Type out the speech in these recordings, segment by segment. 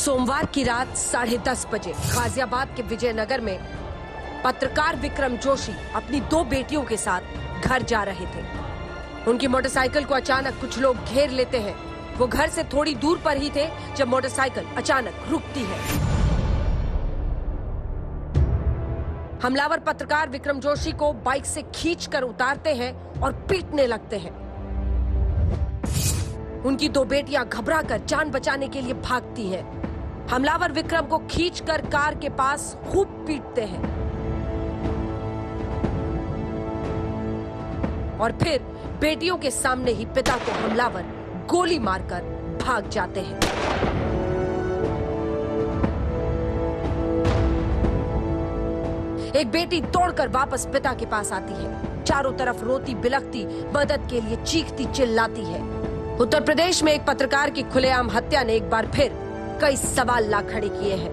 सोमवार की रात 10:30 बजे गाजियाबाद के विजयनगर में पत्रकार विक्रम जोशी अपनी 2 बेटियों के साथ घर जा रहे थे। उनकी मोटरसाइकिल को अचानक कुछ लोग घेर लेते हैं। वो घर से थोड़ी दूर पर ही थे जब मोटरसाइकिल अचानक रुकती है। हमलावर पत्रकार विक्रम जोशी को बाइक से खींचकर उतारते हैं और पीटने लगते हैं। उनकी 2 बेटियां घबराकर जान बचाने के लिए भागती हैं। हमलावर विक्रम को खींचकर कार के पास खूब पीटते हैं और फिर बेटियों के सामने ही पिता को हमलावर गोली मारकर भाग जाते हैं। एक बेटी दौड़कर वापस पिता के पास आती है। चारों तरफ रोती बिलखती मदद के लिए चीखती चिल्लाती है। उत्तर प्रदेश में एक पत्रकार की खुलेआम हत्या ने एक बार फिर कई सवाल ला खड़े किए हैं।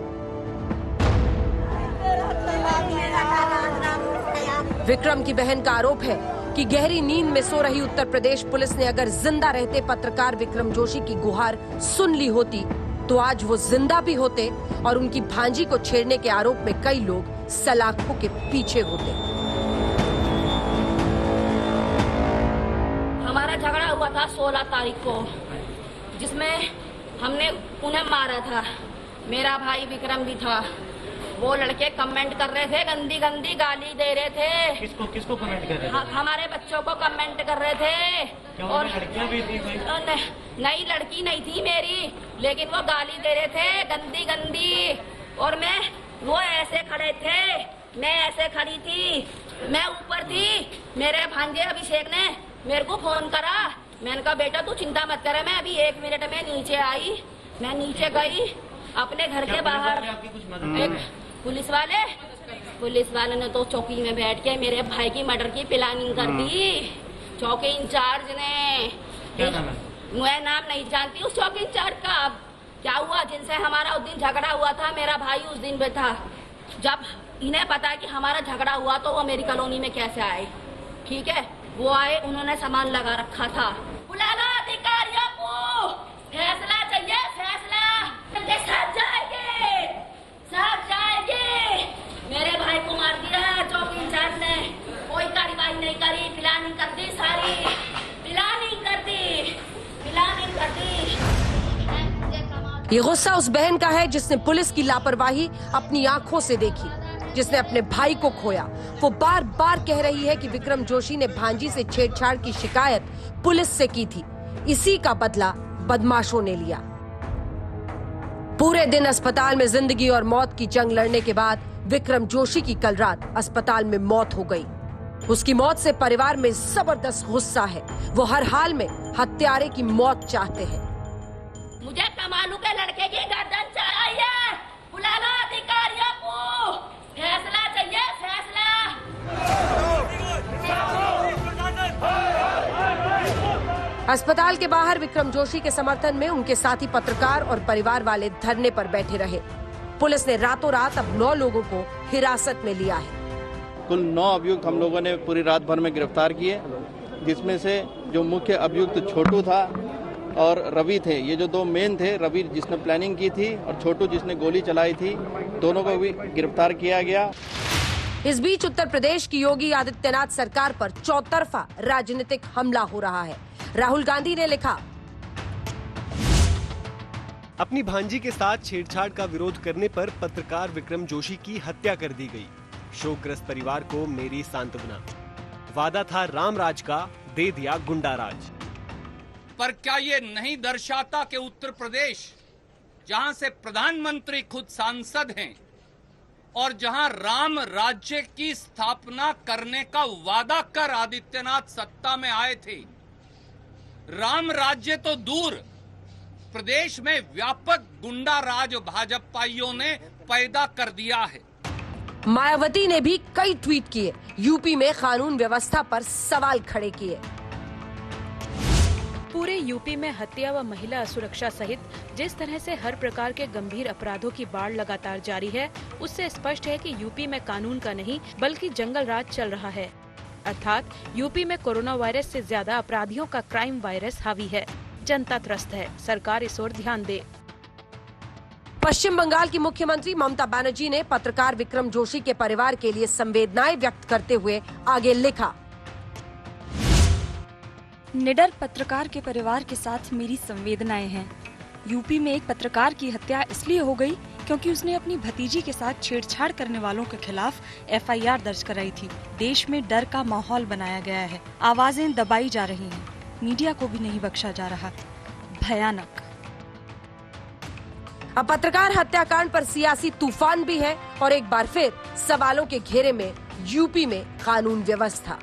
विक्रम की बहन का आरोप है कि गहरी नींद में सो रही उत्तर प्रदेश पुलिस ने अगर जिंदा रहते पत्रकार विक्रम जोशी की गुहार सुन ली होती तो आज वो जिंदा भी होते और उनकी भांजी को छेड़ने के आरोप में कई लोग सलाखों के पीछे होते। हमारा झगड़ा हुआ था 16 तारीख को, जिसमें हमने उन्हें मारा था। मेरा भाई विक्रम भी था। वो लड़के कमेंट कर रहे थे, गंदी गंदी गाली दे रहे थे। किसको कमेंट कर रहे थे? हमारे बच्चों को कमेंट कर रहे थे। और लड़कियां भी थी? नई लड़की नहीं थी मेरी, लेकिन वो गाली दे रहे थे गंदी गंदी। और वो ऐसे खड़े थे, मैं ऐसे खड़ी थी, मैं ऊपर थी। मेरे भांजे अभिषेक ने मेरे को फोन करा। मैंने कहा बेटा तू चिंता मत करे, मैं अभी 1 मिनट में नीचे आई। मैं नीचे गई अपने घर के बाहर। एक पुलिस वाले ने तो चौकी में बैठ के मेरे भाई की मर्डर की प्लानिंग कर दी। चौकी इंचार्ज ने, मैं नाम नहीं जानती उस चौकी इंचार्ज का। क्या हुआ, जिनसे हमारा उस दिन झगड़ा हुआ था, मेरा भाई उस दिन पे था। जब इन्हें पता कि हमारा झगड़ा हुआ तो वो मेरी कॉलोनी में कैसे आए? ठीक है, वो आए, उन्होंने सामान लगा रखा था। बुला लो अधिकारियों को, फैसला चाहिए, फैसला। सब जाएंगे। मेरे भाई को मार दिया चौकी इंचार्ज ने, कोई कार्रवाई नहीं करी। प्लानिंग कर दी, सारी प्लानिंग कर दी। ये गुस्सा उस बहन का है जिसने पुलिस की लापरवाही अपनी आंखों से देखी, जिसने अपने भाई को खोया। वो बार बार कह रही है कि विक्रम जोशी ने भांजी से छेड़छाड़ की शिकायत पुलिस से की थी। इसी का बदला बदमाशों ने लिया। पूरे दिन अस्पताल में जिंदगी और मौत की जंग लड़ने के बाद विक्रम जोशी की कल रात अस्पताल में मौत हो गई। उसकी मौत से परिवार में जबरदस्त गुस्सा है। वो हर हाल में हत्यारे की मौत चाहते हैं। मुझे कमालू के लड़के की गर्दन चाहिए। बुला लो अधिकारियों को, फैसला चाहिए, फैसला। अस्पताल के बाहर विक्रम जोशी के समर्थन में उनके साथी पत्रकार और परिवार वाले धरने पर बैठे रहे। पुलिस ने रातों रात अब 9 लोगों को हिरासत में लिया है। कुल 9 अभियुक्त हम लोगों ने पूरी रात भर में गिरफ्तार किए, जिसमें से जो मुख्य अभियुक्त छोटू था और रवि थे। ये जो 2 मेन थे, रवि जिसने प्लानिंग की थी और छोटू जिसने गोली चलाई थी, दोनों को भी गिरफ्तार किया गया। इस बीच उत्तर प्रदेश की योगी आदित्यनाथ सरकार पर चौतरफा राजनीतिक हमला हो रहा है। राहुल गांधी ने लिखा, अपनी भांजी के साथ छेड़छाड़ का विरोध करने पर पत्रकार विक्रम जोशी की हत्या कर दी गई। शोकग्रस्त परिवार को मेरी सांत्वना। वादा था राम राज का, दे दिया गुंडा राज। पर क्या ये नहीं दर्शाता कि उत्तर प्रदेश, जहां से प्रधानमंत्री खुद सांसद हैं और जहां राम राज्य की स्थापना करने का वादा कर आदित्यनाथ सत्ता में आए थे, राम राज्य तो दूर, प्रदेश में व्यापक गुंडा राज भाजपाइयों ने पैदा कर दिया है। मायावती ने भी कई ट्वीट किए, यूपी में कानून व्यवस्था पर सवाल खड़े किए। पूरे यूपी में हत्या व महिला सुरक्षा सहित जिस तरह से हर प्रकार के गंभीर अपराधों की बाढ़ लगातार जारी है, उससे स्पष्ट है कि यूपी में कानून का नहीं बल्कि जंगल राज चल रहा है। अर्थात यूपी में कोरोना वायरस से ज्यादा अपराधियों का क्राइम वायरस हावी है। जनता त्रस्त है, सरकार इस ओर ध्यान दे। पश्चिम बंगाल की मुख्यमंत्री ममता बनर्जी ने पत्रकार विक्रम जोशी के परिवार के लिए संवेदनाएं व्यक्त करते हुए आगे लिखा। निडर पत्रकार के परिवार के साथ मेरी संवेदनाएं हैं। यूपी में एक पत्रकार की हत्या इसलिए हो गई क्योंकि उसने अपनी भतीजी के साथ छेड़छाड़ करने वालों के खिलाफ एफआईआर दर्ज कराई थी। देश में डर का माहौल बनाया गया है, आवाजें दबाई जा रही हैं, मीडिया को भी नहीं बख्शा जा रहा। भयानक। अब पत्रकार हत्याकांड पर सियासी तूफान भी है और एक बार फिर सवालों के घेरे में यूपी में कानून व्यवस्था।